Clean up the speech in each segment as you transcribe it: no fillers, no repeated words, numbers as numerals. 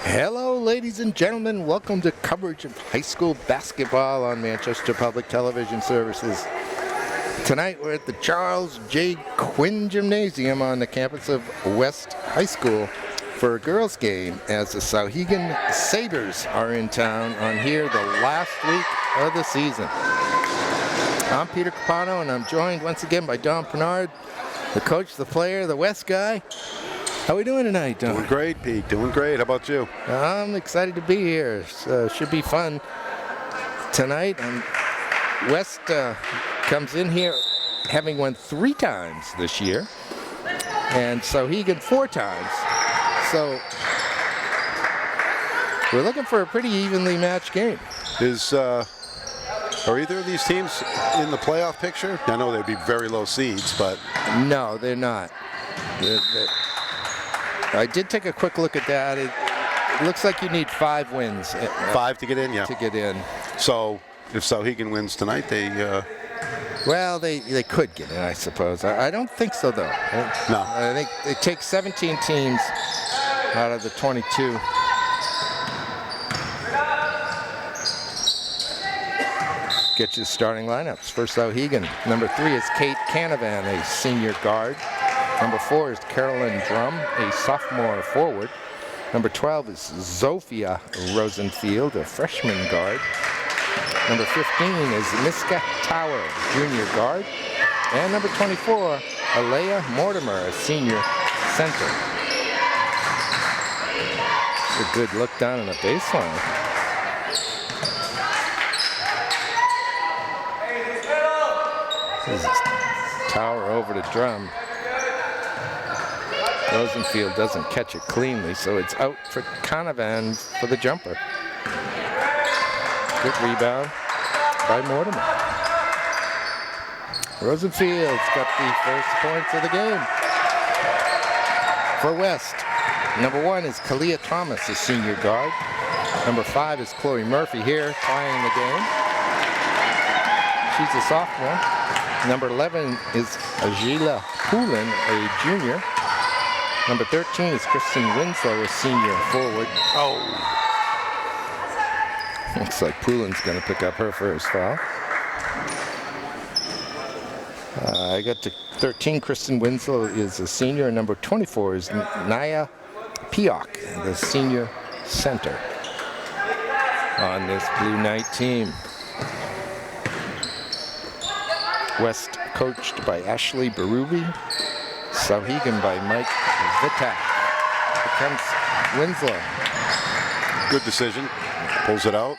Hello, ladies and gentlemen. Welcome to coverage of high school basketball on Manchester Public Television Services. Tonight we're at the Charles J. Quinn Gymnasium on the campus of West High School for a girls' game as the Souhegan Sabres are in town on here the last week of the season. I'm Peter Capano, and I'm joined once again by Don Pernard, the coach, the player, the West guy. How are we doing tonight, Don? Doing great, Pete. Doing great. How about you? I'm excited to be here. Should be fun tonight. West comes in here having won 3 times this year, and Souhegan 4 times. So we're looking for a pretty evenly matched game. Are either of these teams in the playoff picture? I know they'd be very low seeds, but no, they're not. I did take a quick look at that. It looks like you need 5 wins. 5 to get in, yeah. To get in. So if Souhegan wins tonight, they well, they could get in, I suppose. I don't think so, though. No. I think it takes 17 teams out of the 22. Get you the starting lineups. For Souhegan, number 3 is Kate Canavan, a senior guard. Number 4 is Carolyn Drum, a sophomore forward. Number 12 is Zofia Rosenfield, a freshman guard. Number 15 is Miska Tower, junior guard. And number 24, Alea Mortimer, a senior center. A good look down on the baseline. This is Tower over to Drum. Rosenfield doesn't catch it cleanly, so it's out for Canavan for the jumper. Good rebound by Mortimer. Rosenfield's got the first points of the game. For West, number 1 is Kalia Thomas, a senior guard. Number 5 is Chloe Murphy here, tying the game. She's a sophomore. Number 11 is Agila Poulin, a junior. Number 13 is Kristen Winslow, a senior forward. Oh! Looks like Poulin's going to pick up her first foul. I got to 13. Kristen Winslow is a senior, and number 24 is Naya Piok, the senior center on this Blue Knight team. West coached by Ashley Berube. Souhegan by Mike Vitak. Here comes Winslow. Good decision. Pulls it out.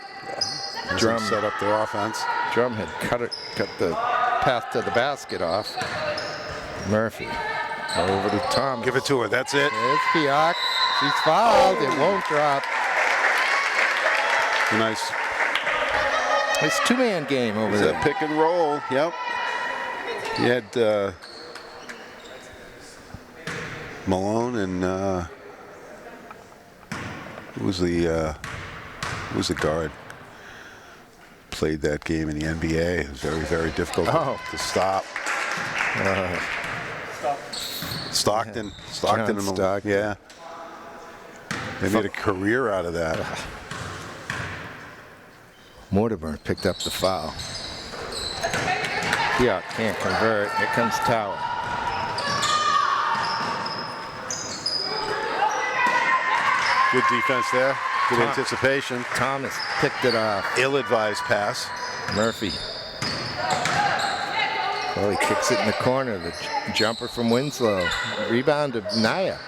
Drum set up their offense. Drum had cut the path to the basket off. Murphy over to Thomas. Give it to her. That's it. There's Piak. She's fouled. It won't drop. Nice. It's 2-man game over there. Pick and roll. Yep. You had Malone and who was the guard? Played that game in the NBA. It was very, very difficult to stop. Stockton. Stockton. Yeah. They made a career out of that. Mortimer picked up the foul. Yeah, can't convert. Here comes Tower. Good defense there. Good anticipation. Thomas picked it off. Ill-advised pass. Murphy. Oh, he kicks it in the corner. The jumper from Winslow. Rebound of Naya.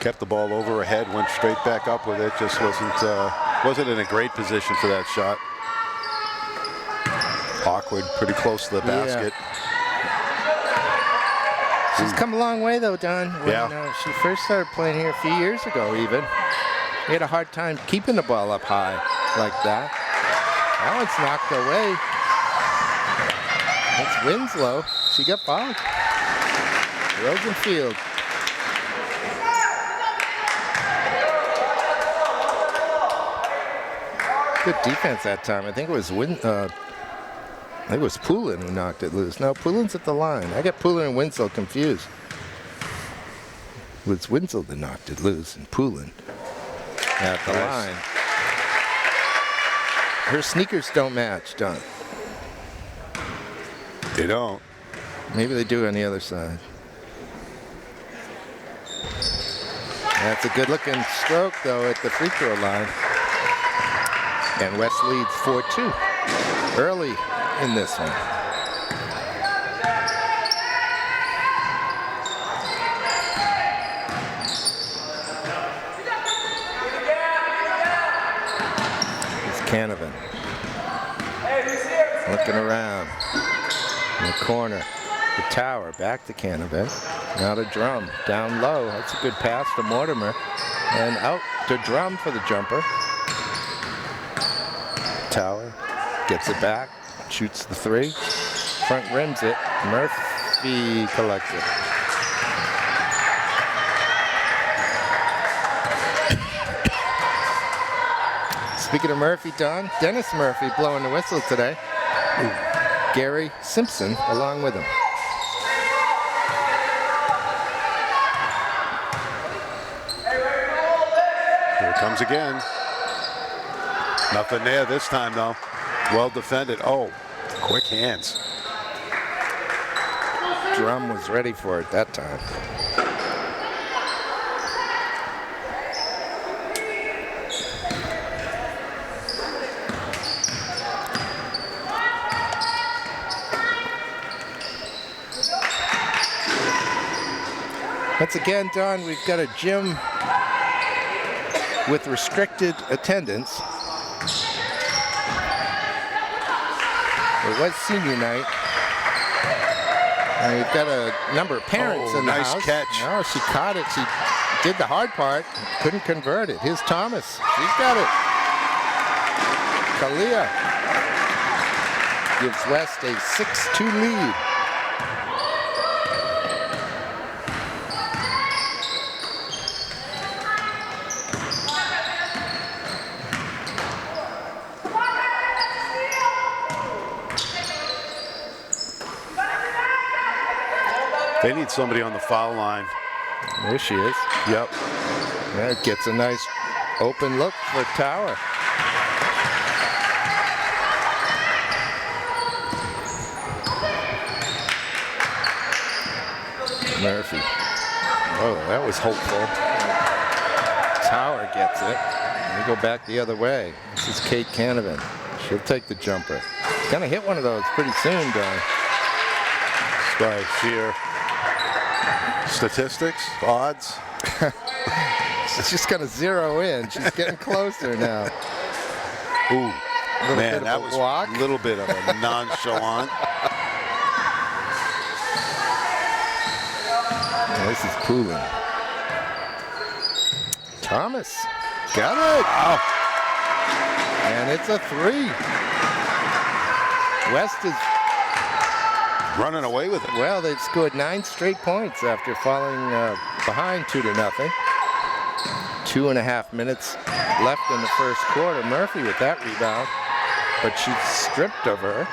Kept the ball over her head, went straight back up with it. Just wasn't in a great position for that shot. Awkward, pretty close to the basket. She's come a long way, though, Don. When she first started playing here a few years ago, even. She had a hard time keeping the ball up high like that. That one's knocked away. That's Winslow. She got fouled. Rosenfield. Good defense that time. I think it was I think it was Poulin who knocked it loose. No, Poulin's at the line. I got Poulin and Winslow confused. was Winslow that knocked it loose, and Poulin at the line. Her sneakers don't match, Don. They don't. Maybe they do on the other side. That's a good-looking stroke, though, at the free throw line. And West leads 4-2 early in this one. It's Canavan. Looking around in the corner. The Tower back to Canavan. Now to Drum. Down low. That's a good pass to Mortimer. And out to Drum for the jumper. Tower gets it back. Shoots the three. Front rims it. Murphy collects it. Speaking of Murphy, Don, Dennis Murphy blowing the whistle today. Gary Simpson along with him. Here it comes again. Nothing there this time, though. Well defended. Oh, quick hands. Drum was ready for it that time. Once again, Don, we've got a gym with restricted attendance. It was senior night. And we've got a number of parents in the house. Nice catch. No, she caught it. She did the hard part. Couldn't convert it. Here's Thomas. She's got it. Kalia gives West a 6-2 lead. They need somebody on the foul line. There she is. Yep. That gets a nice open look for Tower. Murphy. Oh, that was hopeful. Tower gets it. We go back the other way. This is Kate Canavan. She'll take the jumper. Gonna hit one of those pretty soon, Don. By sheer statistics, odds. She's just gonna zero in. She's getting closer now. Ooh, man, that was walk. a little bit of a nonchalant. This is Poulin. Thomas got it. Wow. And it's a three. West is running away with it. Well, they've scored 9 straight points after falling behind 2-0. 2.5 minutes left in the first quarter. Murphy with that rebound, but she's stripped of her.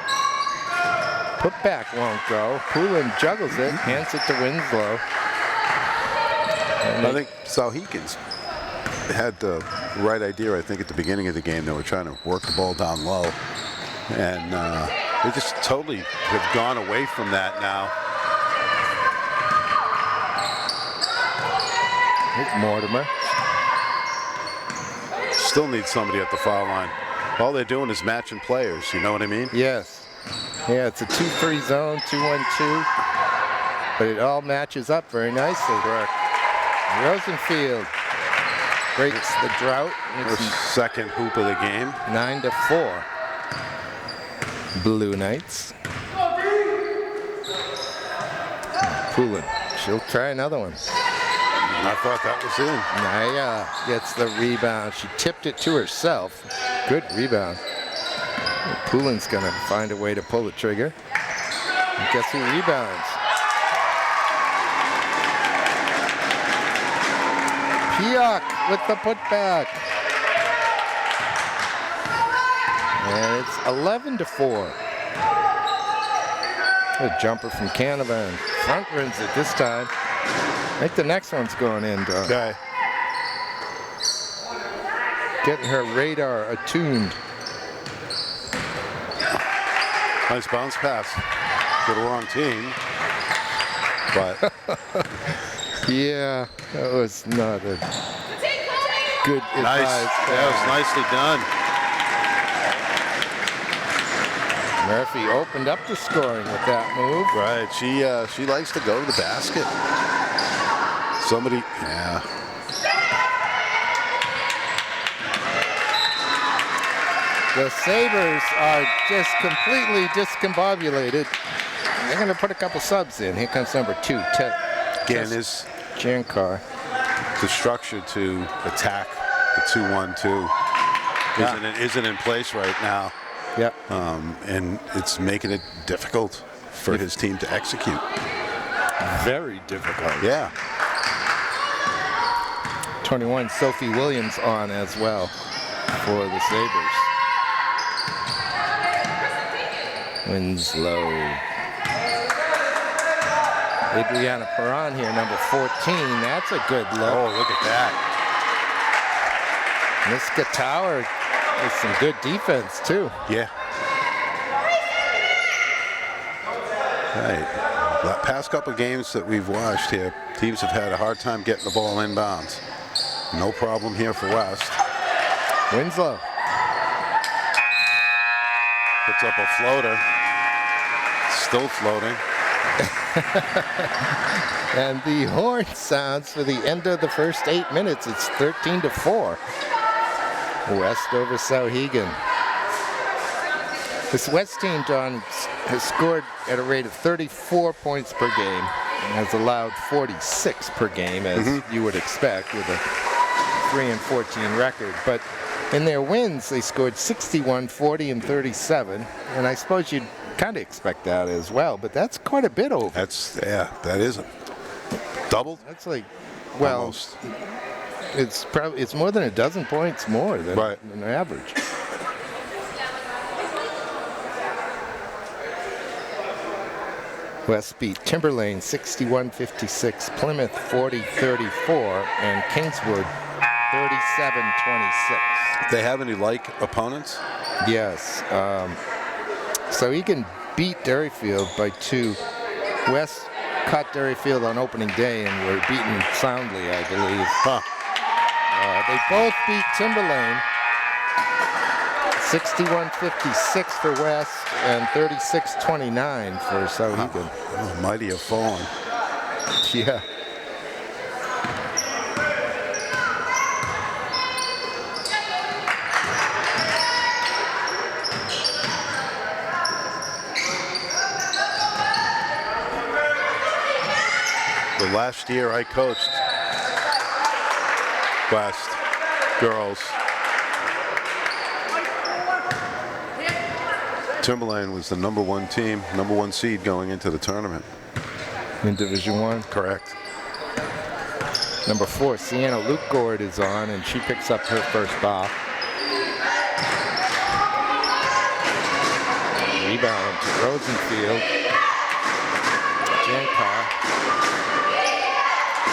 Put back won't go. Poulin juggles it, hands it to Winslow. I think Souhegan's had the right idea, I think, at the beginning of the game. They were trying to work the ball down low. And they just totally have gone away from that now. Here's Mortimer. Still need somebody at the foul line. All they're doing is matching players, you know what I mean? Yes. Yeah, it's a 2-3 zone, 2-1-2. But it all matches up very nicely. Correct. Rosenfield breaks the drought. Her second hoop of the game. 9-4. Blue Knights. Poulin. She'll try another one. I thought that was in. Naya gets the rebound. She tipped it to herself. Good rebound. Poulin's going to find a way to pull the trigger. And guess who rebounds? Pioch with the putback. And it's 11-4. A jumper from Canavan. Front rims it this time. I think the next one's going in, Don. Okay. Getting her radar attuned. Nice bounce pass to the wrong team. But Yeah, that was not a good nice. advice. That was nicely done. Murphy opened up the scoring with that move. Right. She likes to go to the basket. Somebody. Yeah. The Sabres are just completely discombobulated. They're going to put a couple subs in. Here comes number 2, Again, is Jankar. the structure to attack the 2-1-2 isn't in place right now. Yep. And it's making it difficult for his team to execute. Very difficult. Yeah. 21, Sophie Williams on as well for the Sabres. Winslow. Adriana Perron here, number 14. That's a good look. Oh, look at that. Niska Tower with some good defense, too. Yeah. Right. The past couple of games that we've watched here, teams have had a hard time getting the ball inbounds. No problem here for West. Winslow. Puts up a floater. Still floating. And the horn sounds for the end of the first 8 minutes. It's 13-4. West over Souhegan. This West team, John, has scored at a rate of 34 points per game and has allowed 46 per game, as you would expect with a 3-14 record. But in their wins, they scored 61, 40, and 37. And I suppose you'd kind of expect that as well, but that's quite a bit over. That isn't. Doubled? That's like, well, Almost. it's more than a dozen points more than an average. West beat Timberlane 61-56, Plymouth 40-34, and Kingswood 37-26. They have any like opponents? Yes. So he can beat Derryfield by 2. West caught Derryfield on opening day and were beaten soundly, I believe. They both beat Timberlane 61-56 for West and 36-29 for Souhegan. Oh, mighty have fallen. Yeah. The last year I coached West girls, Timberlane was the number 1 team, number 1 seed going into the tournament. In Division 1? Correct. Number 4, Sienna Lukegord is on, and she picks up her first ball. Rebound to Rosenfield. Jankar.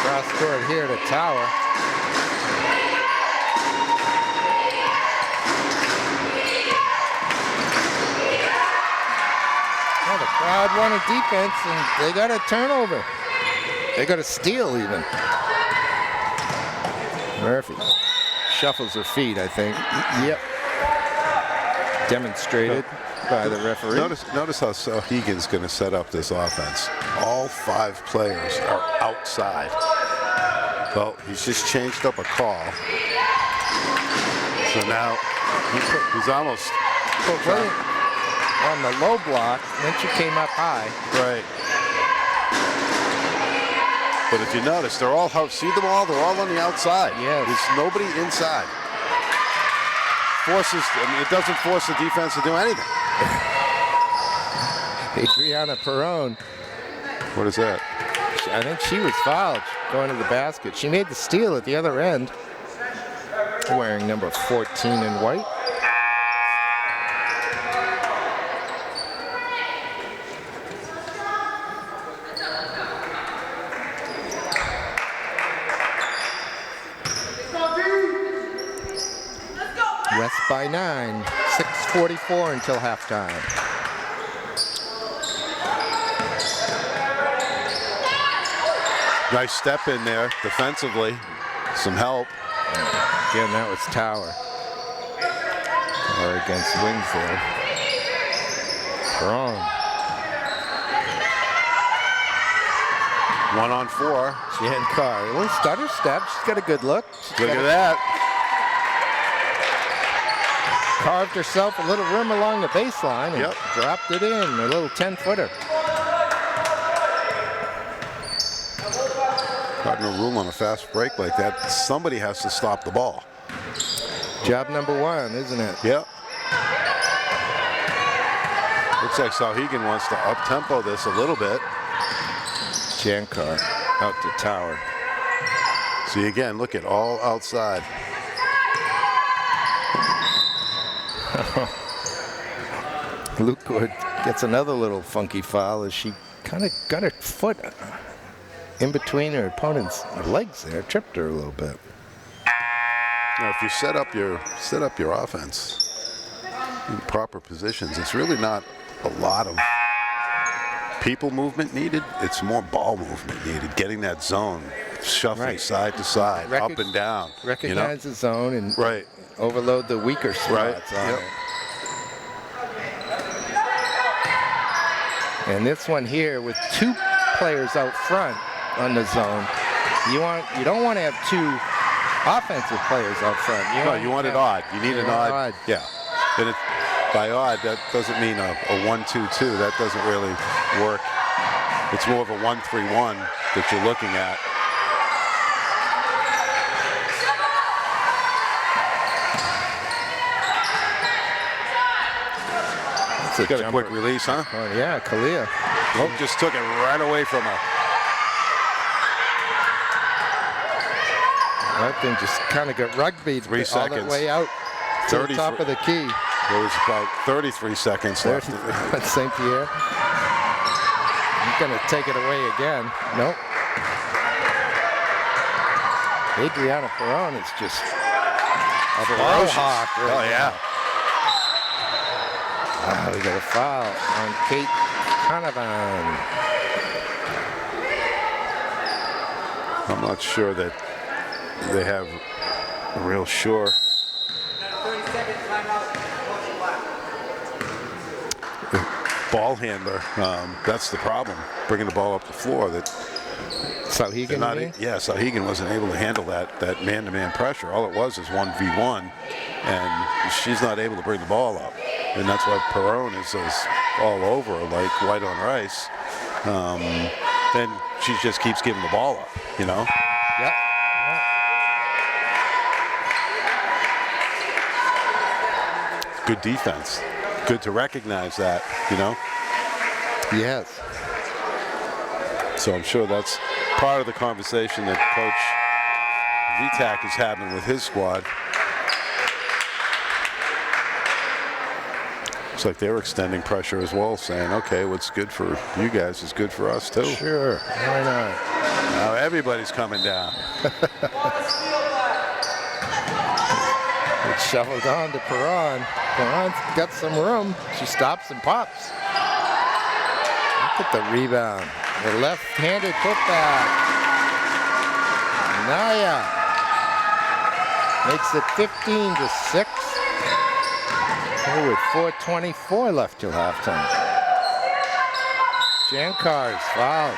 Cross court here to Tower. Well, the crowd wanted defense, and they got a turnover. They got a steal even. Murphy shuffles her feet, I think. Yep. Demonstrated by the referee. Notice how Souhegan's going to set up this offense. All 5 players are outside. Well, he's just changed up a call. So now he's almost on the low block, then she came up high. right. But if you notice, they're all see them all. They're all on the outside. Yes. There's nobody inside. It doesn't force the defense to do anything. Adriana Perron. What is that? I think she was fouled going to the basket. She made the steal at the other end, wearing number 14 in white. West by 9. 6:44 until halftime. Nice step in there defensively. Some help. Again, that was Tower. Or against Winslow. Wrong. 1-on-4. Jan Carr. A little stutter step. She's got a good look. Look at that. Carved herself a little rim along the baseline and dropped it in. A little 10-footer. Got no rule on a fast break like that. Somebody has to stop the ball. Job number 1, isn't it? Yep. Looks like Souhegan wants to up-tempo this a little bit. Jan Carr out to Tower. See again, look at all outside. Luke Gord gets another little funky foul as she kind of got her foot in between her opponent's legs there, tripped her a little bit. Now, if you set up your offense in proper positions, it's really not a lot of people movement needed. It's more ball movement needed. Getting that zone, shuffling side to side, up and down. Recognize the zone and overload the weaker spots on it. And this one here with 2 players out front on the zone, you don't want to have 2 offensive players out front. You want it odd. You need an odd. Yeah. And by odd, that doesn't mean a 1-2-2. That doesn't really work. It's more of a 1-3-1 that you're looking at. Got a quick release, huh? Oh, yeah, Kalia. Oh, just took it right away from her. That thing just kind of got rugbyed 3 seconds. all the way out to the top of the key. There was about 33 seconds left. St. Pierre. He's going to take it away again. Nope. Adriana Perron is just a ball hawk right now. We got a foul on Kate Conovan. I'm not sure that they have a real sure. Ball handler, that's the problem. Bringing the ball up the floor. That Souhegan, Souhegan wasn't able to handle that man-to-man pressure. All it was 1v1, and she's not able to bring the ball up. And that's why Perron is all over her like white on rice. Then she just keeps giving the ball up, Yep. Good defense. Good to recognize that, Yes. So I'm sure that's part of the conversation that Coach Vitak is having with his squad. Looks like they're extending pressure as well, saying, okay, what's good for you guys is good for us too. Sure, why not? Now everybody's coming down. It's shoveled on to Perron. Perron's got some room. She stops and pops. Look at the rebound. The left-handed putback. Naya makes it 15-6. With 4:24 left till halftime. Jan Carr's fouled.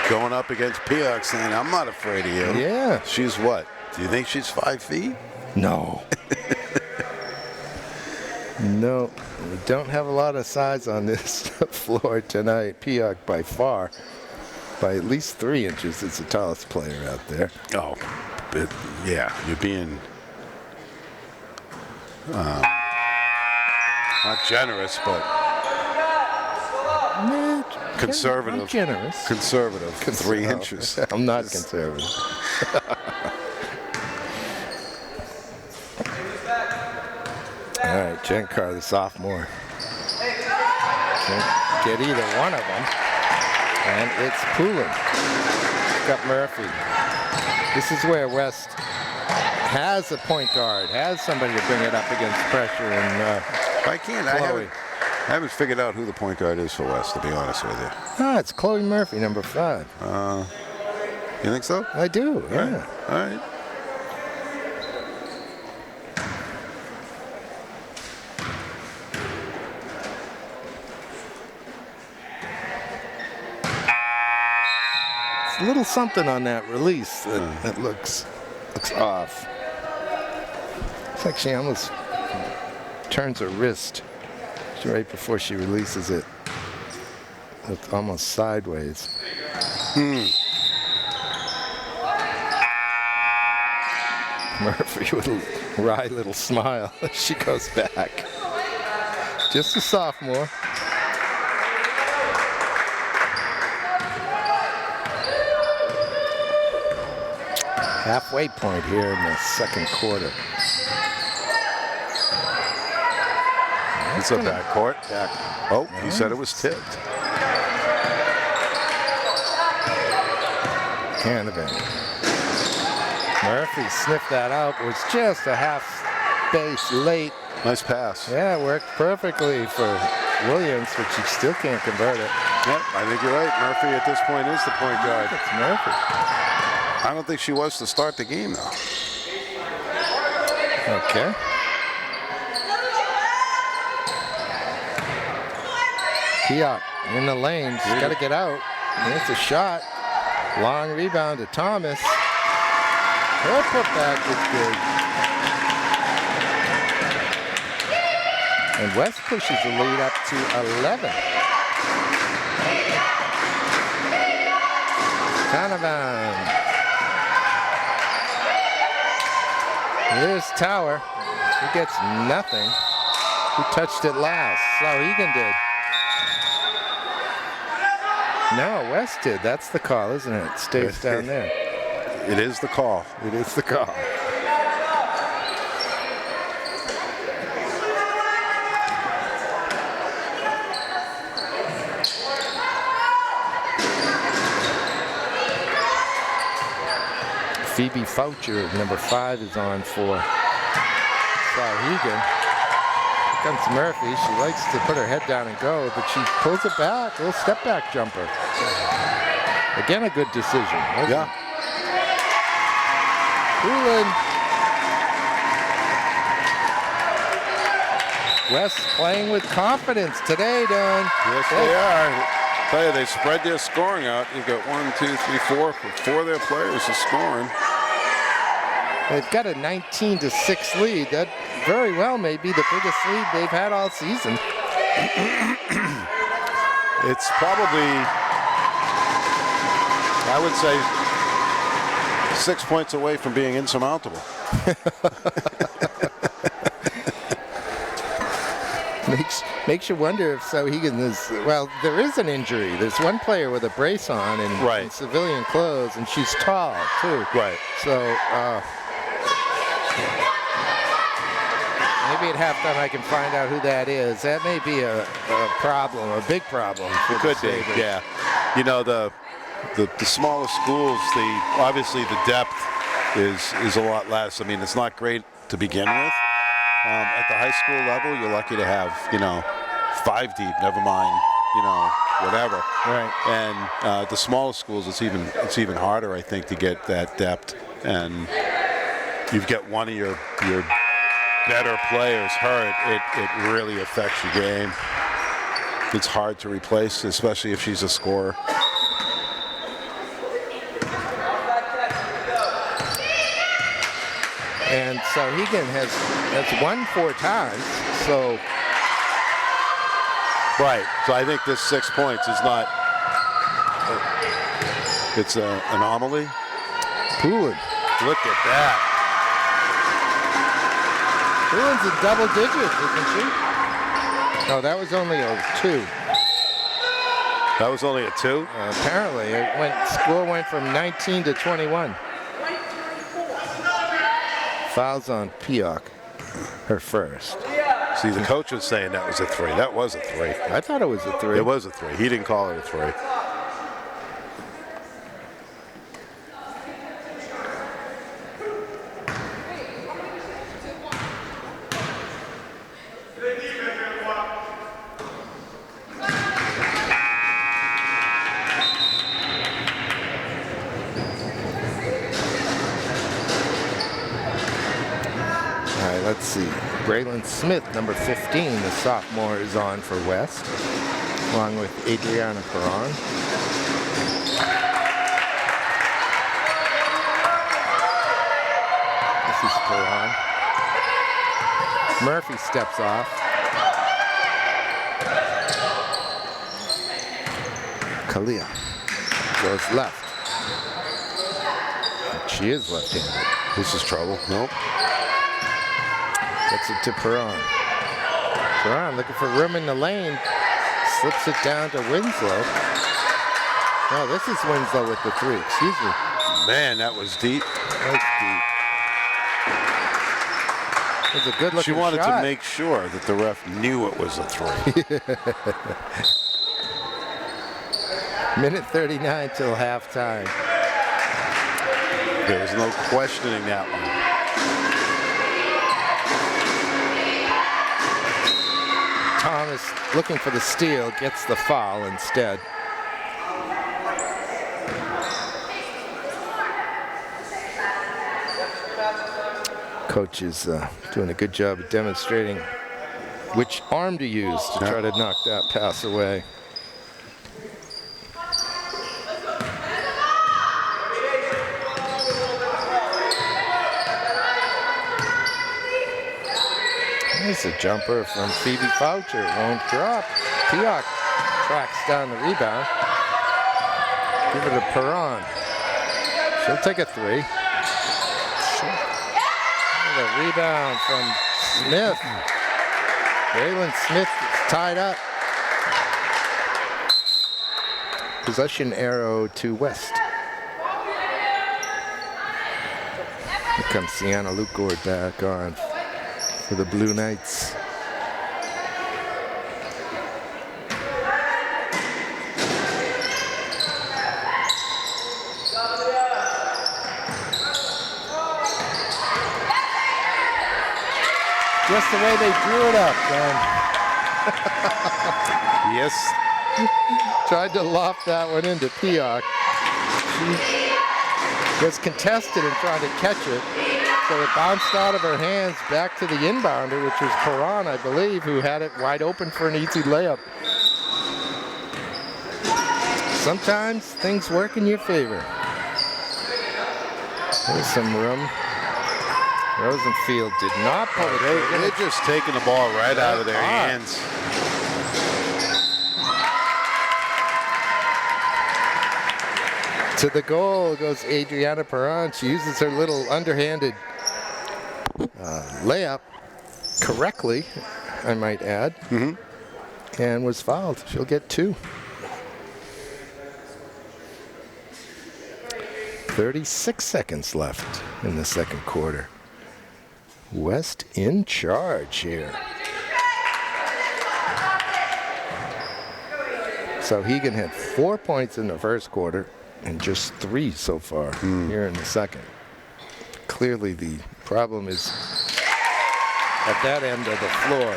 Going up against Pioch saying, I'm not afraid of you. Yeah. She's what? Do you think she's 5 feet? No. No, we don't have a lot of size on this floor tonight. Pioch by far, by at least 3 inches, is the tallest player out there. Oh, but yeah, you're being not generous, but conservative. I'm generous. Conservative. 3 inches. I'm not conservative. All right, Jen Carr, the sophomore. Can't get either one of them. And it's Poulin. Got Murphy. This is where West has a point guard, has somebody to bring it up against pressure, and I can't. I haven't figured out who the point guard is for West, to be honest with you. it's Chloe Murphy, number 5. You think so? I do, yeah. All right. It's a little something on that release that looks off. It's like she almost turns her wrist right before she releases it. It's almost sideways. Murphy with a wry little smile as she goes back. Just a sophomore. Halfway point here in the second quarter. It's a backcourt. Oh, he said it was tipped. Canavan. Murphy sniffed that out. Was just a half space late. Nice pass. Yeah, it worked perfectly for Williams, but she still can't convert it. Yep, I think you're right. Murphy at this point is the point guard. It's Murphy. I don't think she was to start the game, though. Okay. Piot in the lane. She's got to get out. And it's a shot. Long rebound to Thomas. Her putback is good. And West pushes the lead up to 11. Canavan. Here's Tower. He gets nothing. Who touched it last? Souhegan did. No, West did. That's the call, isn't it? It stays down there. It is the call. It is the call. Phoebe Foucher, number 5, is on for Souhegan. Here comes Murphy. She likes to put her head down and go, but she pulls it back. A little step back jumper. Again, a good decision. Yeah. Hoolan. West playing with confidence today, Don. Yes, they are. I tell you, they spread their scoring out. You've got 1, 2, 3, 4. 4 of their players are scoring. They've got a 19-6 lead. That very well may be the biggest lead they've had all season. It's probably, I would say, 6 points away from being insurmountable. Makes you wonder if Souhegan is, well, there is an injury. There's one player with a brace on in civilian clothes, and she's tall, too. Right. So, maybe at halftime I can find out who that is. That may be a problem, a big problem. It could be, yeah. You know, the smaller schools, obviously the depth is a lot less. I mean, it's not great to begin with. At the high school level, you're lucky to have, 5 deep, never mind, whatever. Right. And the smaller schools, it's even harder, I think, to get that depth. And you've got one of your better players hurt, it really affects your game. It's hard to replace, especially if she's a scorer. And Souhegan has won 4 times, so. Right, so I think this 6 points is not, it's an anomaly. Poulin. Look at that. Poulin's in double digits, isn't she? No, that was only a 2. That was only a 2? Apparently, score went from 19 to 21. Fouls on Piot, her first. See, the coach was saying that was a 3. That was a 3. I thought it was a 3. It was a 3. He didn't call it a 3. let's see. Braylon Smith, number 15, the sophomore, is on for West, along with Adriana Perron. This is Perron. Murphy steps off. Kalia goes left. She is left-handed. This is trouble. Nope. Gets it to Perron. Perron looking for room in the lane. Slips it down to Winslow. No, this is Winslow with the 3. Excuse me. Man, that was deep. That's deep. It was a good looking She wanted shot. to make sure that the ref knew it was a 3. Minute 39 till halftime. There was no questioning that one. Thomas looking for the steal, gets the foul instead. Coach is doing a good job of demonstrating which arm to use to try to knock that pass away. There's a jumper from Phoebe Foucher. Won't drop. Pioch tracks down the rebound. Give it to Perron. She'll take a 3. The rebound from Smith. Braylon Smith is tied up. Possession arrow to West. Here comes Sienna Lukord back on for the Blue Knights. Just the way they drew it up, man. Yes. Tried to loft that one into Pioch. She was contested and tried to catch it. So it bounced out of her hands back to the inbounder, which was Perron, I believe, who had it wide open for an easy layup. Sometimes things work in your favor. There's some room. Rosenfield did not pull it. They're just taking the ball right out of their hands. To the goal goes Adriana Perron. She uses her little underhanded layup correctly, I might add, and was fouled. She'll get 2. 36 seconds left in the second quarter. West in charge here. Souhegan had 4 points in the first quarter and just 3 so far here in the second. Clearly the problem is at that end of the floor,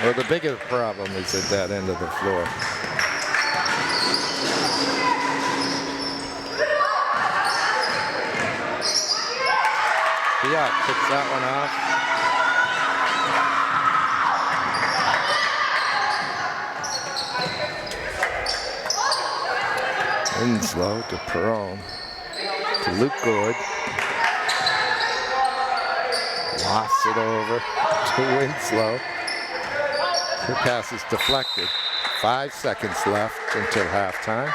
or the bigger problem is at that end of the floor. Pioch picks that one off. Winslow to Perron to Lukord. Lofts it over to Winslow. Her pass is deflected. 5 seconds left until halftime.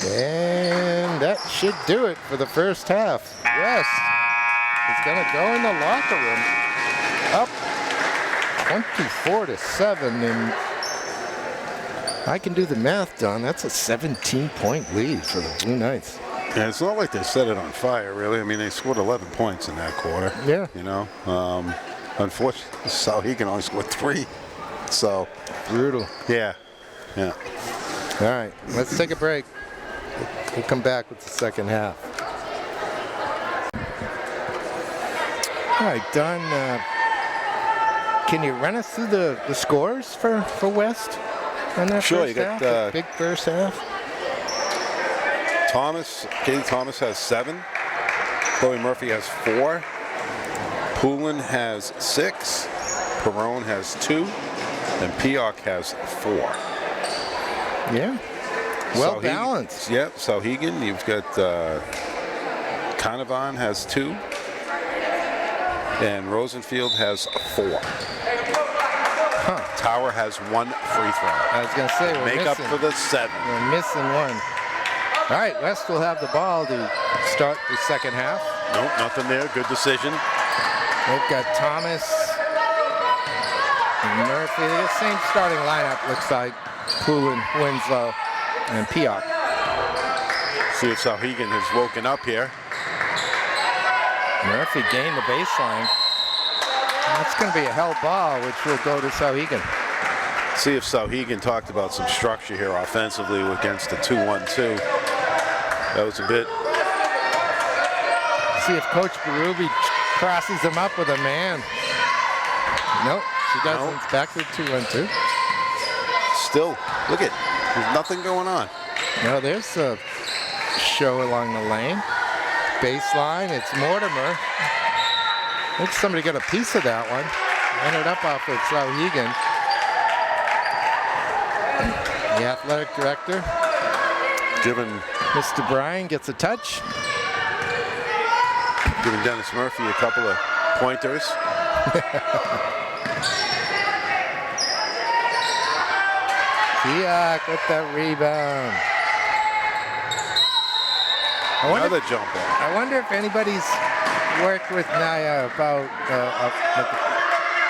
And that should do it for the first half. West is going to go in the locker room up 24-7, and I can do the math, Don. That's a 17-point lead for the Blue Knights. Yeah, it's not like they set it on fire, really. I mean, they scored 11 points in that quarter. Yeah. You know, unfortunately, Souhegan only scored 3. So Brutal. yeah, yeah. All right, let's take a break. We'll come back with the second half. All right, Don, Can you run us through the scores for West on that Sure, first you got, half? The big first half. Katie Thomas has 7. Chloe Murphy has 4. Poulin has 6. Perone has 2. And Peoc has 4. Yeah. Well balanced. Yep. Souhegan, you've got Canavan has 2. And Rosenfield has 4. Tower has 1 free throw. I was going to say, we're Make missing. up for the 7. We're missing one. All right, West will have the ball to start the second half. Nope, nothing there. Good decision. They've got Thomas and Murphy. The same starting lineup, looks like. Poulin, Winslow, and Peoc. See if Souhegan has woken up here. Murphy gained the baseline. That's going to be a held ball, which will go to Souhegan. See if Souhegan talked about some structure here offensively against the 2-1-2. That was a bit. See if Coach Berube crosses him up with a man. Nope, she doesn't. Nope. Back to 2-1-2. Still, look at, there's nothing going on. No, there's a show along the lane. Baseline, it's Mortimer. I think somebody got a piece of that one. Ended up off of Souhegan. The athletic director, Mr. Bryan, gets a touch. Giving Dennis Murphy a couple of pointers. Peoc with the rebound. Another jump ball. I wonder if anybody's worked with Naya about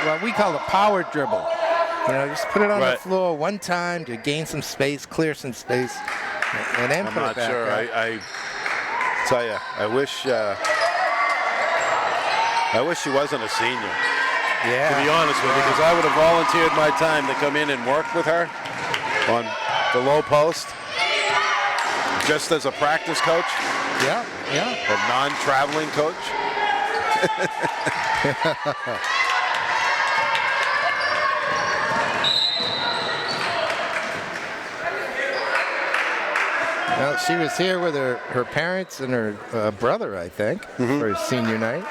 what we call a power dribble. You know, just put it on the floor one time to gain some space, clear some space, and then put it back. I'm not sure. I tell you, I wish she wasn't a senior. Yeah. To be honest with you, because I would have volunteered my time to come in and work with her on the low post, just as a practice coach. Yeah, yeah. A non-traveling coach. Well, she was here with her parents and her brother, I think, for senior night,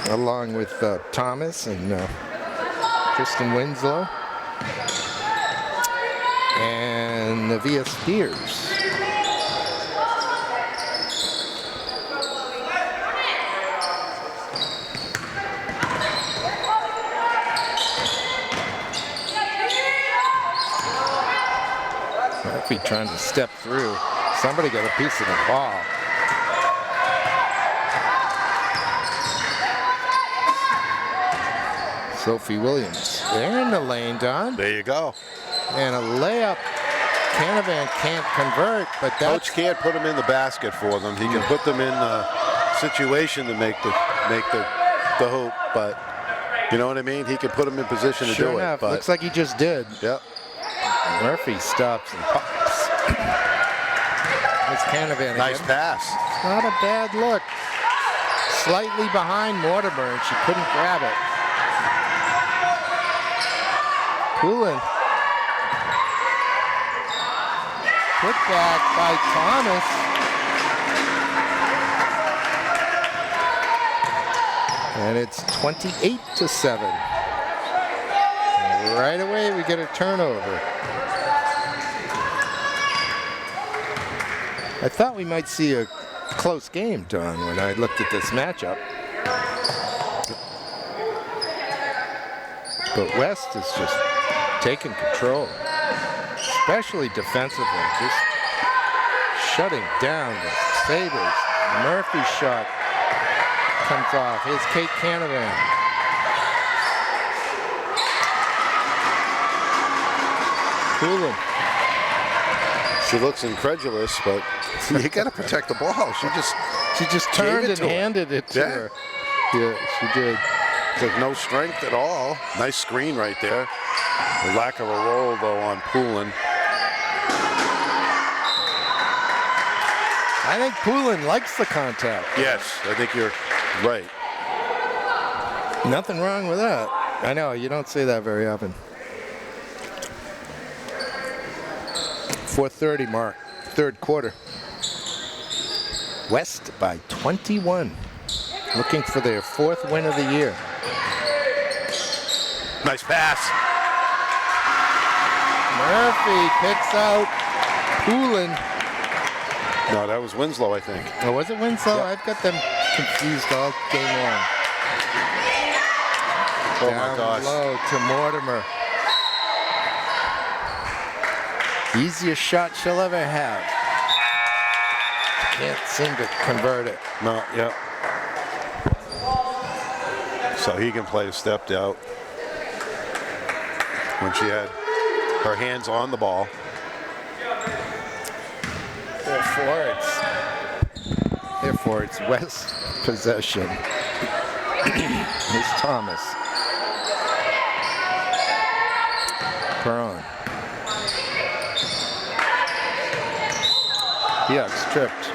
along with Thomas and Kristen Winslow and Navia Spears. Murphy trying to step through. Somebody got a piece of the ball. Sophie Williams. They're in the lane, Don. There you go. And a layup. Canavan can't convert, but Coach can't put them in the basket for them. He can put them in a situation to make the hoop, but you know what I mean? He can put them in position to do it. But looks like he just did. Yep. Murphy stops and pops. It's Canavan again. Nice pass. Not a bad look. Slightly behind Mortimer, and she couldn't grab it. Poulin. Put back by Thomas. And it's 28-7. And right away we get a turnover. I thought we might see a close game, Don, when I looked at this matchup. But West is just taking control, especially defensively, just shutting down the Sabres. Murphy's shot comes off. Here's Kate Canavan. Poulin. She looks incredulous, but you got to protect the ball. She just turned and handed it to her. Yeah, she did. Took no strength at all. Nice screen right there. The lack of a roll, though, on Poulin. I think Poulin likes the contact. Yes, I think you're right. Nothing wrong with that. I know, you don't say that very often. 4:30 mark, third quarter. West by 21. Looking for their 4th win of the year. Nice pass. Murphy picks out Poulin. No, that was Winslow, I think. Oh, was it Winslow? Yeah. I've got them confused all game long. Oh, Down my gosh. low to Mortimer. Easiest shot she'll ever have. Can't seem to convert it. No, yeah. Souhegan player stepped out when she had her hands on the ball. Therefore, it's West possession. Here's Thomas. Perron. Yucks tripped.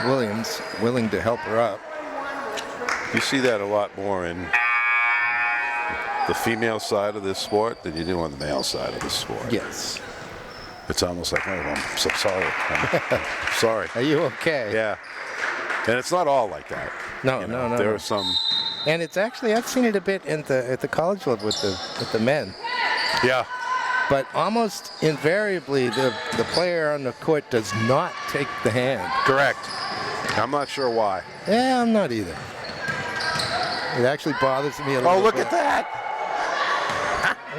Williams willing to help her up. You see that a lot more in the female side of this sport than you do on the male side of the sport. Yes. It's almost like, oh, I'm so sorry. Sorry. Are you okay? Yeah. And it's not all like that. No, You know, no. There are some. And it's actually, I've seen it a bit at the college level with the men. Yeah. But almost invariably, the player on the court does not take the hand. Correct. I'm not sure why. Yeah, I'm not either. It actually bothers me a little bit. Oh, look at that.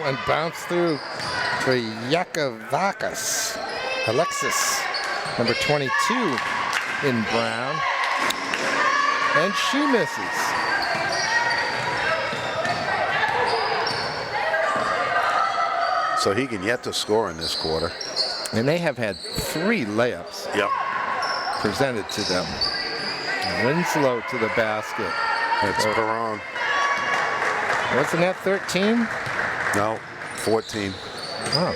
One bounce through for Yakavakis. Alexis, number 22 in brown. And she misses. Souhegan yet to score in this quarter. And they have had 3 layups Yep. presented to them. Winslow to the basket. It's Perron. Wasn't that 13? No, 14. Oh.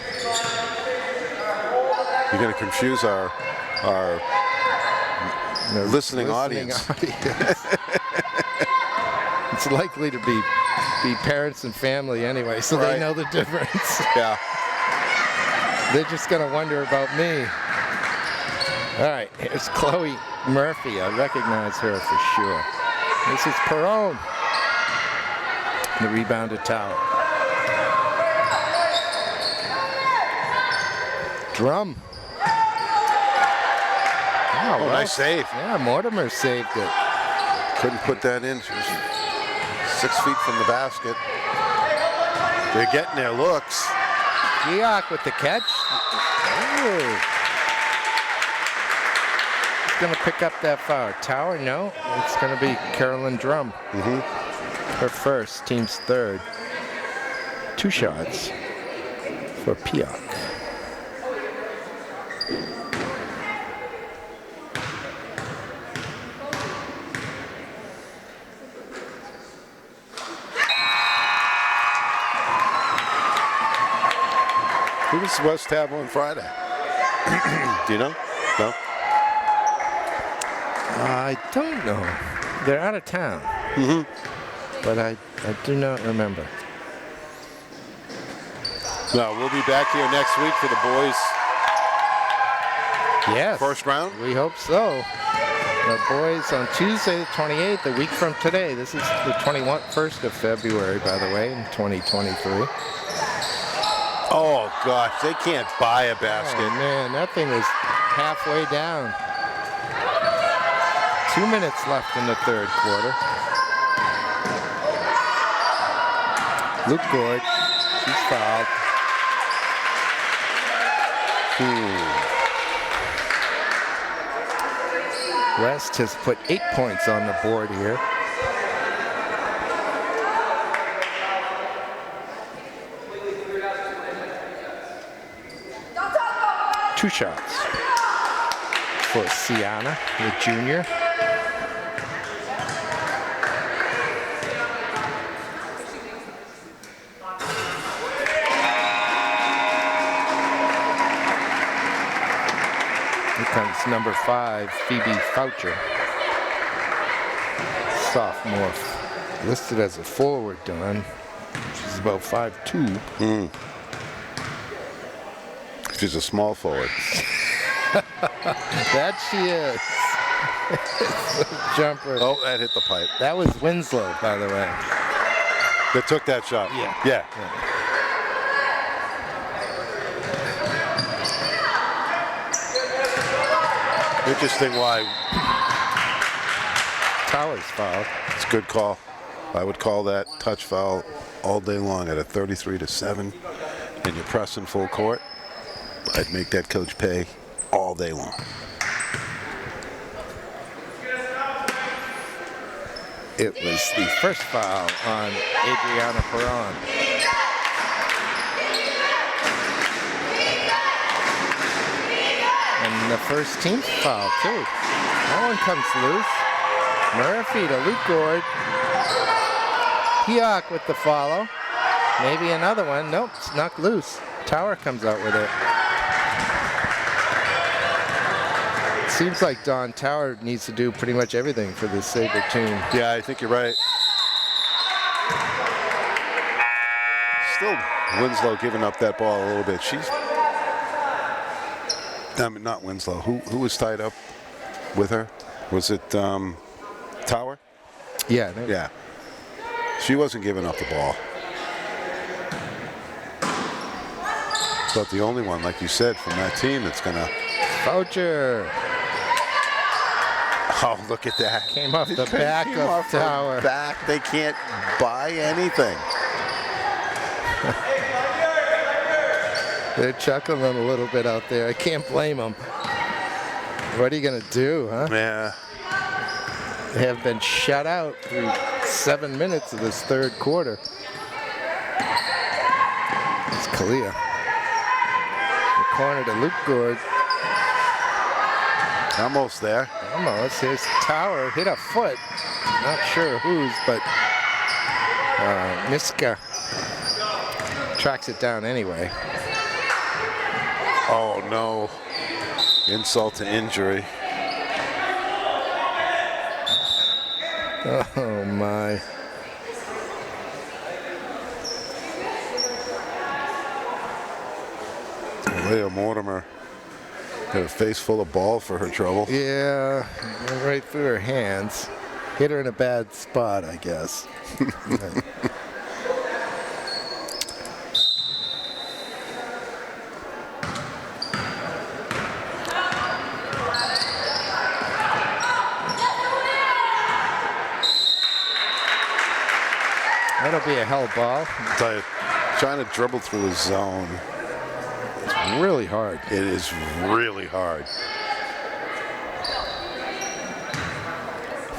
You're going to confuse our The listening audience. It's likely to be parents and family anyway, so Right. they know the difference. Yeah. They're just going to wonder about me. All right, here's Chloe Murphy. I recognize her for sure. This is Perron. The rebound to Tower. Drum. Oh, nice save. Yeah, Mortimer saved it. Couldn't put that in. She was 6 feet from the basket. They're getting their looks. Geok with the catch. Ooh. He's going to pick up that foul. Tower, no. It's going to be Carolyn Drum. Her first, team's third. 2 shots for Piak. Who does West have on Friday? Do you know? No? I don't know. They're out of town. But I do not remember. No, we'll be back here next week for the boys' Yes. first round. We hope so. The boys on Tuesday the 28th, a week from today. This is the 21st of February, by the way, in 2023. Oh, gosh, they can't buy a Oh, basket. man, that thing is halfway down. 2 minutes left in the third quarter. Luke Gord, she's fouled. West has put 8 points on the board here. Two shots for Sienna, the junior. Here comes number 5, Phoebe Foucher. sophomore, listed as a forward, Don. She's about 5'2". She's a small forward. That she is. Jumper. Oh, that hit the pipe. That was Winslow, by the way. That took that shot. Yeah. Interesting why. Towers foul. It's a good call. I would call that touch foul all day long at a 33-7, and you're pressing full court. I'd make that coach pay all day long. It was the first foul on Adriana Perron. And the first team foul, too. That one comes loose. Murphy to Luke Gord. Pioch with the follow. Maybe another one. Nope, snuck loose. Tower comes out with it. Seems like Don Tower needs to do pretty much everything for this Sabre team. Yeah, I think you're right. Still Winslow giving up that ball a little bit. I mean, not Winslow. Who was tied up with her? Was it Tower? Yeah. Yeah. She wasn't giving up the ball. But the only one, like you said, from that team that's going to... Boucher. Oh, look at that. Came off the back of Tower. Back. They can't buy anything. They're chuckling a little bit out there. I can't blame them. What are you going to do, huh? Yeah. They have been shut out through 7 minutes of this third quarter. It's Kalia. The corner to Luke Gord. Almost there. Almost. Here's Tower. Hit a foot. Not sure whose, but Niska tracks it down anyway. Oh, no. Insult to injury. Oh, my. Leah Mortimer had a face full of ball for her trouble. Yeah, went right through her hands. Hit her in a bad spot, I guess. That'll be a hell ball. I'll tell you, trying to dribble through a zone. It's really hard. It is really hard.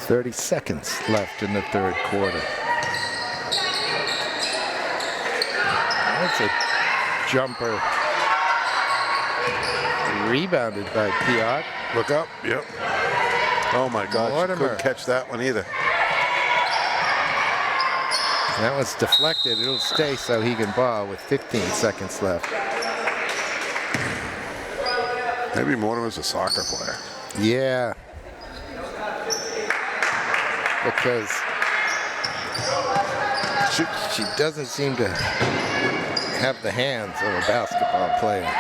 30 seconds left in the third quarter. That's a jumper. Rebounded by Pioch. Look up. Yep. Oh, my God. She couldn't catch that one either. That one's deflected. It'll stay Souhegan ball with 15 seconds left. Maybe Mortimer's a soccer player. Yeah. Because she doesn't seem to have the hands of a basketball player.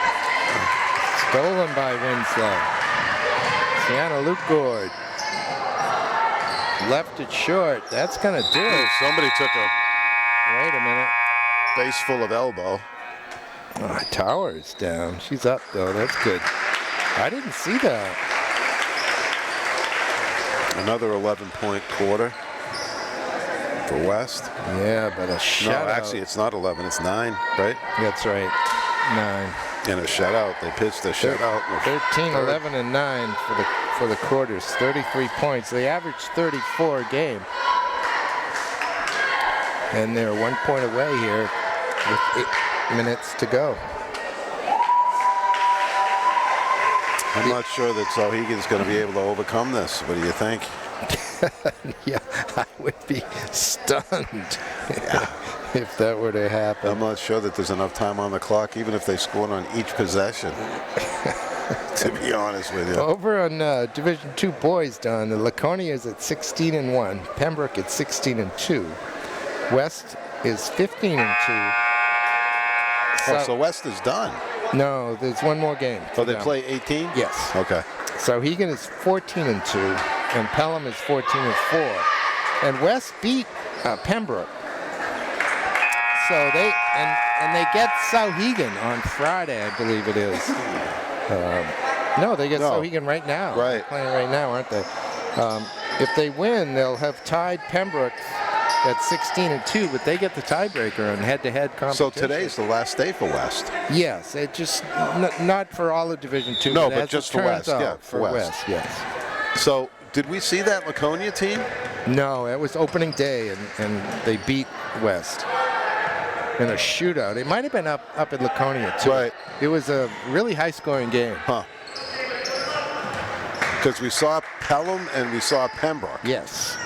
Stolen by Winslow. Sienna Luke Gord. Left it short. That's going to do it. Somebody took a Wait a minute. face full of elbow. Oh, Tower's down. She's up, though. That's good. I didn't see that. Another 11-point quarter for West. Yeah, but a shutout. No, actually, it's not 11. It's 9, right? That's right. 9. In a shutout. They pitched a shutout. 13, 11, and 9 for the quarters. 33 points. They averaged 34 a game. And they're 1 point away here with 8 minutes to go. I'm not sure that Souhegan's going to be able to overcome this. What do you think? Yeah, I would be stunned if that were to happen. I'm not sure that there's enough time on the clock, even if they scored on each possession. to be honest with you. Over on Division II boys, Don, the Laconia is at 16-1, Pembroke at 16-2, West is 15-2. So West is done. No, there's one more game. Oh, they play 18? Yes. Okay. Souhegan is 14-2, and Pelham is 14-4, and West beat Pembroke. So they get Souhegan on Friday, I believe it is. No, they get Souhegan right now. Right. They're playing right now, aren't they? If they win, they'll have tied Pembroke at 16-2, but they get the tiebreaker on head-to-head competition. So today's the last day for West. Yes, it just not for all of Division II. No, but but as just it for turns West. out, Yeah, for West. Yes. So did we see that Laconia team? No, it was opening day, and they beat West in a shootout. It might have been up in Laconia too. Right. It was a really high-scoring game. Huh. Because we saw Pelham and we saw Pembroke. Yes.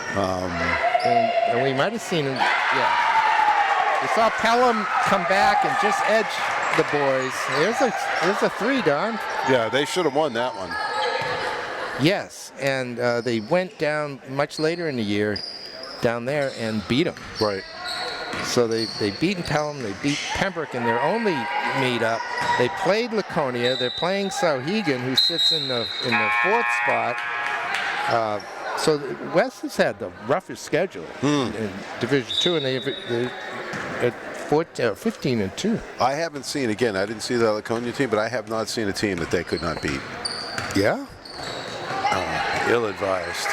And we might have seen him. Yeah. We saw Pelham come back and just edge the boys. There's a 3, Don. Yeah, they should have won that one. Yes, and they went down much later in the year down there and beat them. Right. So they beat Pelham, they beat Pembroke in their only meet-up. They played Laconia. They're playing Souhegan, who sits in the 4th spot. So West has had the roughest schedule in Division II, and they're at 15-2. I haven't seen, again, I didn't see the Laconia team, but I have not seen a team that they could not beat. Yeah. Ill-advised.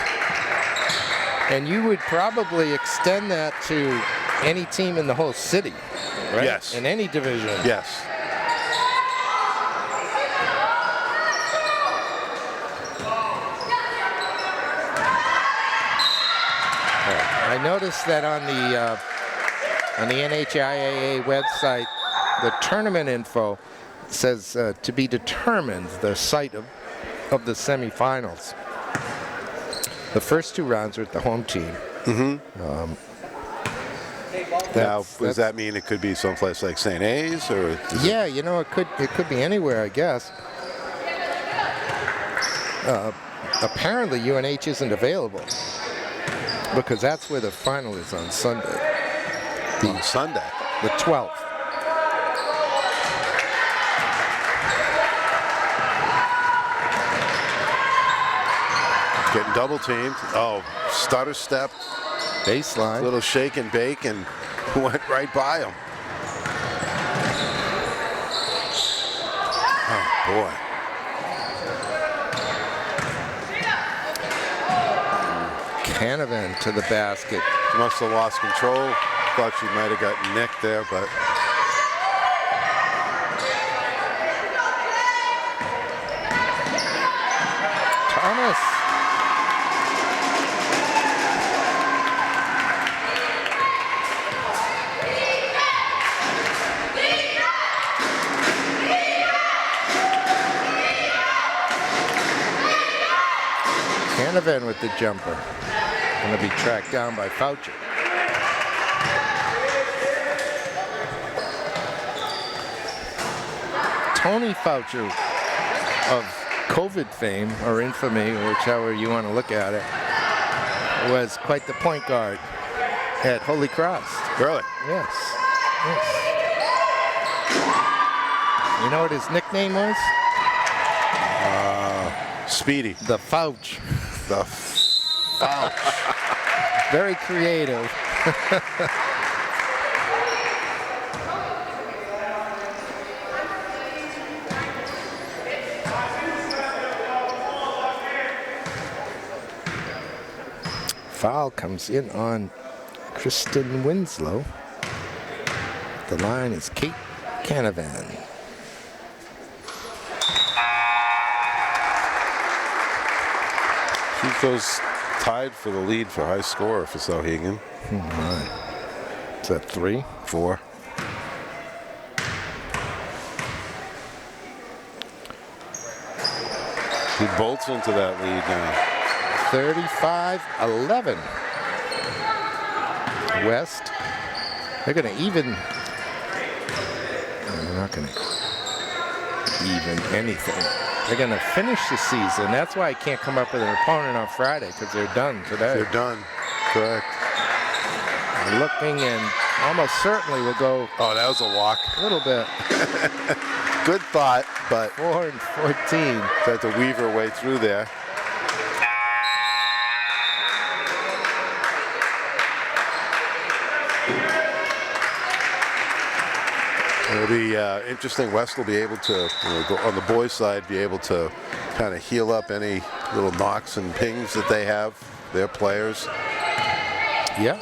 And you would probably extend that to any team in the whole city, right? Yes. In any division. Yes. I noticed that on the NHIAA website, the tournament info says to be determined the site of the semifinals. The first 2 rounds are at the home team. Mm-hmm. Now, does that mean it could be someplace like St. A's, or? Yeah, you know, it could be anywhere, I guess. Apparently, UNH isn't available because that's where the final is on Sunday. On Sunday? The 12th. Getting double teamed. Oh, stutter step. Baseline. Little shake and bake, and went right by him. Oh, boy. Canavan to the basket. She must have lost control. Thought she might have gotten nicked there, but. Thomas. Canavan with the jumper. Going to be tracked down by Foucher. Tony Foucher of COVID fame, or infamy, whichever you want to look at it, was quite the point guard at Holy Cross. Really? Yes. Yes. You know what his nickname was? Speedy. The Fouch. The Fouch. Very creative. Foul comes in on Kristen Winslow. The line is Kate Canavan. She goes tied for the lead for high scorer for Souhegan. Is that 3? 4. He bolts into that lead now. 35-11. West. They're going to even. No, they're not going to even anything. They're going to finish the season. That's why I can't come up with an opponent on Friday, because they're done today. They're done. Correct. They're looking and almost certainly will go Oh, that was a walk. a little bit. Good thought, but 4 and 14. tried to weave her way through there. It'll be interesting. West will be able to, go on the boys' side, be able to kind of heal up any little knocks and pings that they have, their players. Yeah.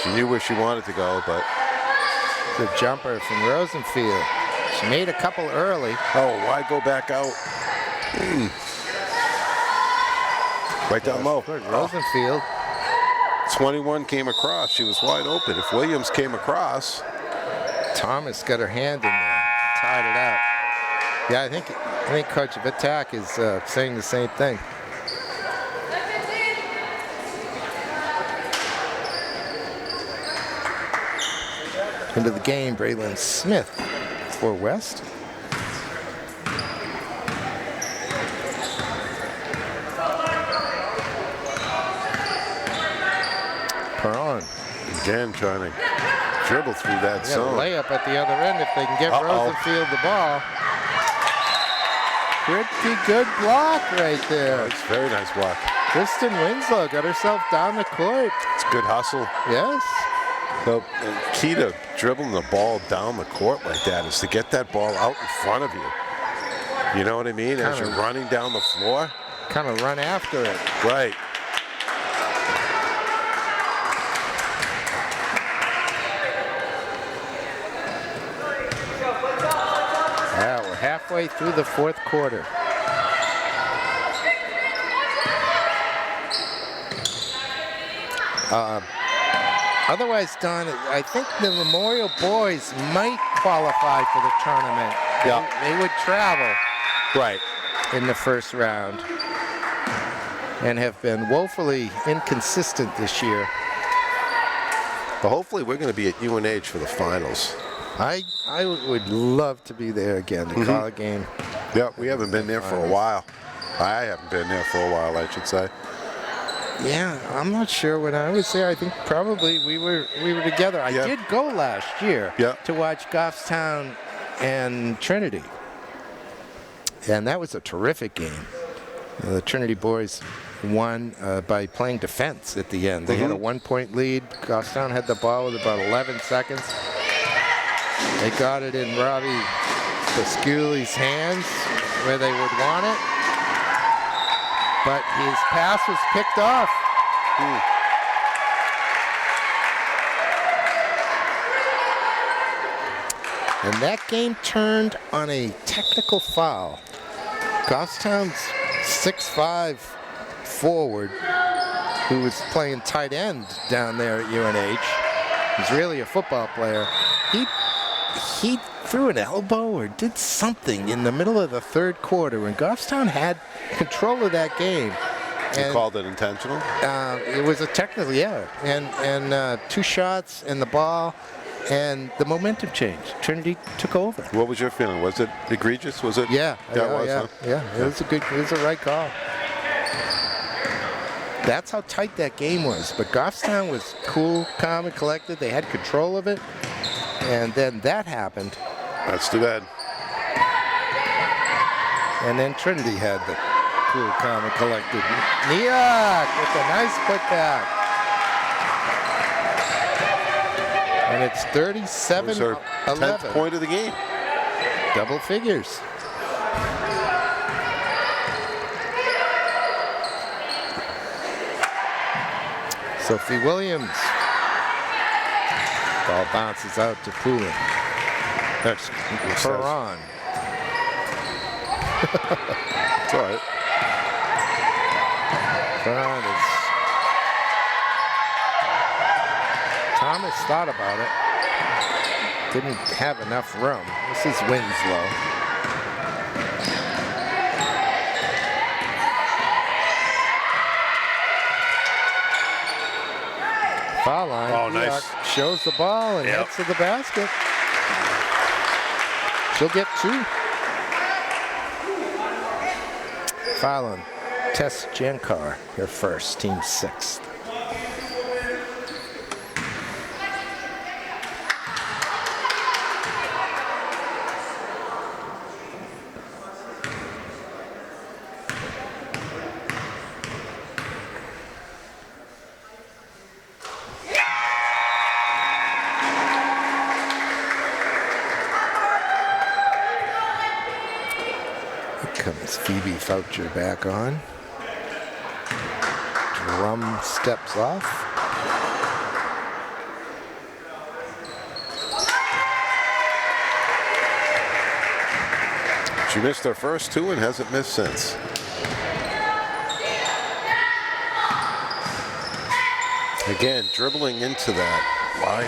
She knew where she wanted to go, but The jumper from Rosenfield. She made a couple early. oh, why go back out? Right down low. Good. Rosenfield. 21 came across. She was wide open. If Williams came across, Thomas got her hand in there, tied it up. Yeah, I think Coach of Attack is saying the same thing. Into the game, Braylon Smith for West. Perron. again trying to dribble through that They got a zone. layup at the other end if they can get Rosenfield the ball. Pretty good block right there. It's a very nice block. Kristen Winslow got herself down the court. It's good hustle. Yes. The key to dribbling the ball down the court like that is to get that ball out in front of you. You know what I mean? As you're running down the floor. Kind of run after it. Right. Yeah, we're halfway through the fourth quarter. Otherwise, Don, I think the Memorial boys might qualify for the tournament. Yeah. They would travel Right. in the first round and have been woefully inconsistent this year. But hopefully we're going to be at UNH for the finals. I would love to be there again to call a game. Yeah, we haven't been there for a while. I haven't been there for a while, I should say. Yeah, I'm not sure when I was there. I think probably we were together. I Yeah. did go last year Yeah. to watch Goffstown and Trinity. And that was a terrific game. The Trinity boys won by playing defense at the end. They had a 1-point lead. Goffstown had the ball with about 11 seconds. They got it in Robbie Pasculi's hands where they would want it. But his pass was picked off. And that game turned on a technical foul. Goffstown's 6'5" forward, who was playing tight end down there at UNH, he's really a football player. He threw an elbow or did something in the middle of the third quarter when Goffstown had control of that game. You called it intentional? It was a technical, yeah. And 2 shots and the ball, and the momentum changed. Trinity took over. What was your feeling? Was it egregious? Was it? Yeah, That was, huh? yeah. It was a right call. That's how tight that game was. But Goffstown was cool, calm, and collected. They had control of it. And then that happened. That's too bad. And then Trinity had the cool, calm, and collected. Niak with a nice putback. And it's That was her 10th 37-11. point of the game. Double figures. Sophie Williams. Ball bounces out to Poulin. That's Perron. It's all right. Perron is... Thomas thought about it. Didn't have enough room. This is Winslow. Foul line. Oh, nice. Shows the ball and Yep. heads to the basket. She'll get 2. Following Tess Jankar, her first, team 6th. Comes Phoebe Foucher back on. Drum steps off. She missed her first 2 and hasn't missed since. Again, dribbling into that. Why?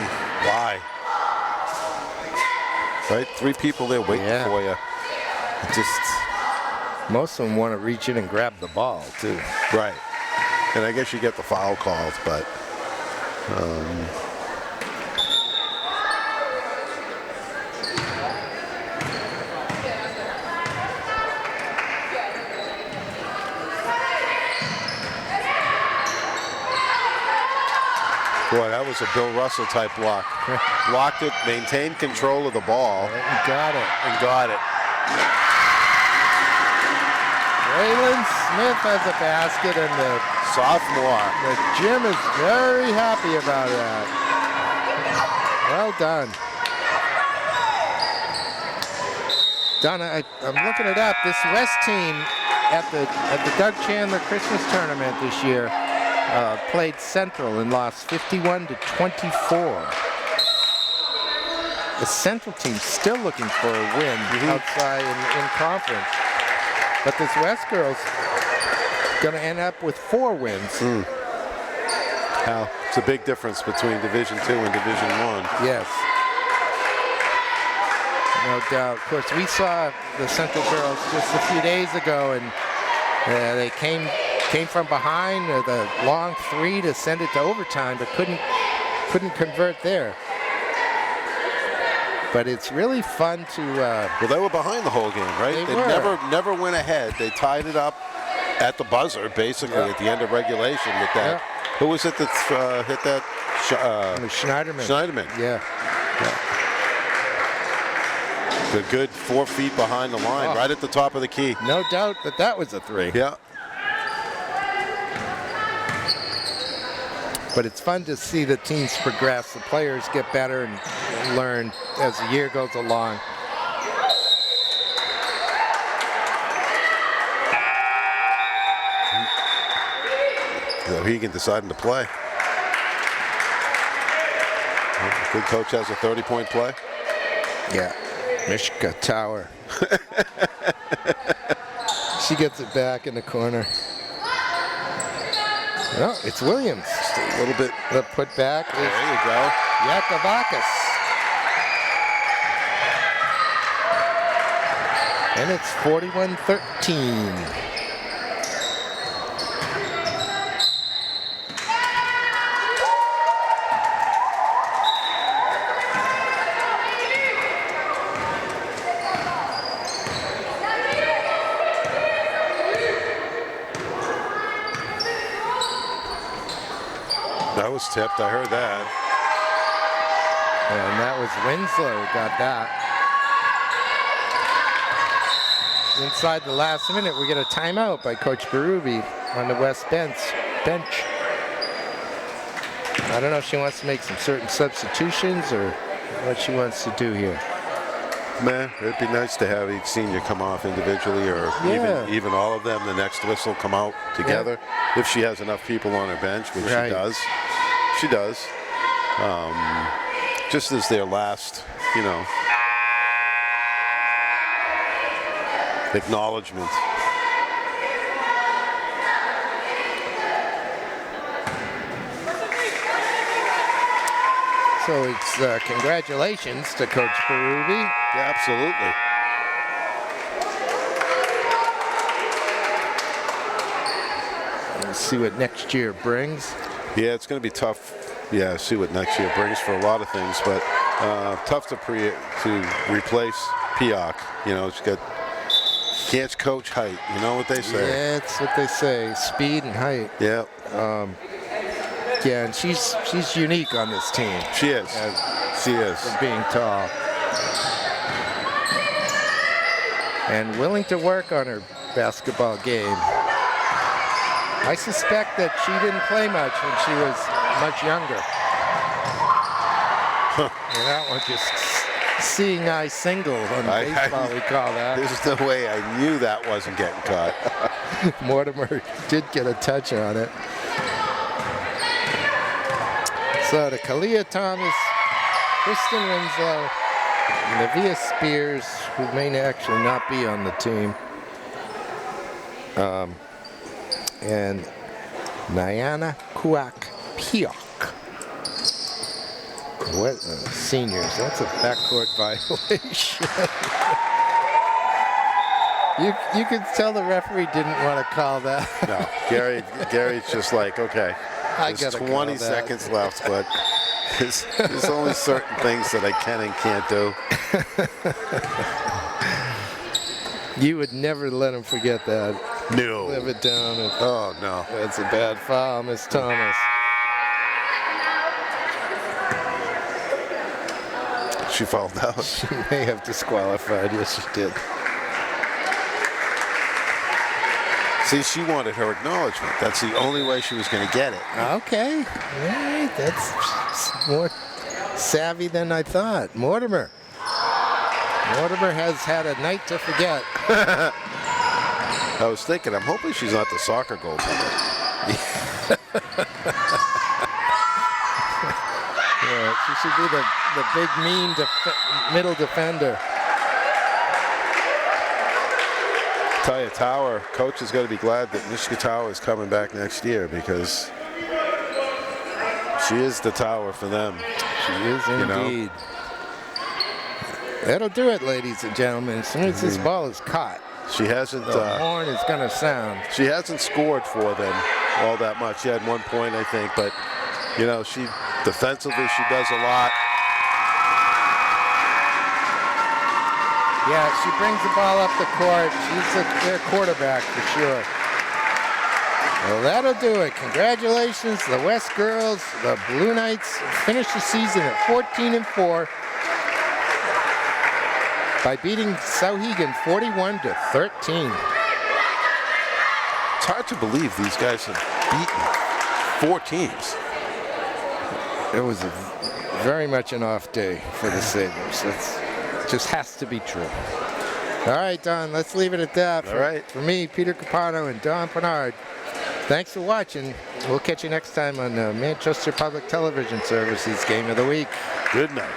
Right? 3 people there waiting for you. Just... Most of them want to reach in and grab the ball, too. Right. And I guess you get the foul called, but... Boy, that was a Bill Russell type block. Blocked it, maintained control of the ball. And got it. Waylon Smith has a basket, and the sophomore. The gym is very happy about that. Well done. Donna, I'm looking it up. This West team at the Doug Chandler Christmas tournament this year played Central and lost 51-24. The Central team's still looking for a win outside in conference. But this West girl's going to end up with 4 wins. Hal, it's a big difference between Division II and Division I. Yes. No doubt. Of course, we saw the Central girls just a few days ago, and they came from behind with a long 3 to send it to overtime, but couldn't convert there. But it's really fun to... well, they were behind the whole game, right? They never went ahead. They tied it up at the buzzer, basically, at the end of regulation with that. Who was it that hit that? Schneiderman. Schneiderman. Yeah. The good 4 feet behind the line, right at the top of the key. No doubt that was a 3. Yeah. But it's fun to see the teams progress. The players get better and learn as the year goes along. Souhegan deciding to play. Good coach has a 30-point play. Yeah. Mishka Tower. She gets it back in the corner. No, it's Williams. Just a little bit. The put back is there you go. Yakavakis. And it's 41-13. That was tipped. I heard that. And that was Winslow who got that. Inside the last minute, we get a timeout by Coach Berube on the West bench. I don't know if she wants to make some certain substitutions or what she wants to do here. Man, it'd be nice to have each senior come off individually, or even all of them. The next whistle come out together, if she has enough people on her bench, which she does. She does. Just as their last, acknowledgement. So it's congratulations to Coach Berube. Yeah, absolutely. Let's see what next year brings. Yeah, it's going to be tough. Yeah, see what next year brings for a lot of things, but tough to replace Peoc. You know, she can't coach height. You know what they say. Yeah, that's what they say. Speed and height. Yeah. Yeah, and she's unique on this team. She is. She is. For being tall. And willing to work on her basketball game. I suspect that she didn't play much when she was much younger. And that one just seeing eye single on baseball, we call that. There's no way I knew that wasn't getting caught. Mortimer did get a touch on it. So to Kalia Thomas, Kristen Winslow, Nevaeh Spears, who may actually not be on the team, and Nyana Kuak Peoc. What seniors? That's a backcourt violation. You could tell the referee didn't want to call that. No, Gary's just like, okay, there's 20 seconds left, but there's only certain things that I can and can't do. You would never let him forget that. No. Live it down. Oh, no. That's a bad foul, Miss Thomas. She fouled out. She may have disqualified. Yes, she did. See, she wanted her acknowledgement. That's the only way she was going to get it. Okay. All right. That's more savvy than I thought. Mortimer. Mortimer has had a night to forget. I was thinking, I'm hoping she's not the soccer goaltender. Yeah, she should be the big, mean middle defender. Tell you, Tower, coach is going to be glad that Mishka Tower is coming back next year because she is the Tower for them. She is indeed. That'll do it, ladies and gentlemen. As soon as this ball is caught, she hasn't. The horn is going to sound. She hasn't scored for them all that much. She had 1 point, I think, but you know, she defensively she does a lot. Yeah, she brings the ball up the court. She's their quarterback for sure. Well, that'll do it. Congratulations, the West girls. The Blue Knights finished the season at 14-4 by beating Souhegan 41-13. It's hard to believe these guys have beaten 4 teams. It was very much an off day for the Sabres. It just has to be true. All right, Don, let's leave it at that. All right. For me, Peter Capano and Don Pennard, thanks for watching. We'll catch you next time on Manchester Public Television Services Game of the Week. Good night.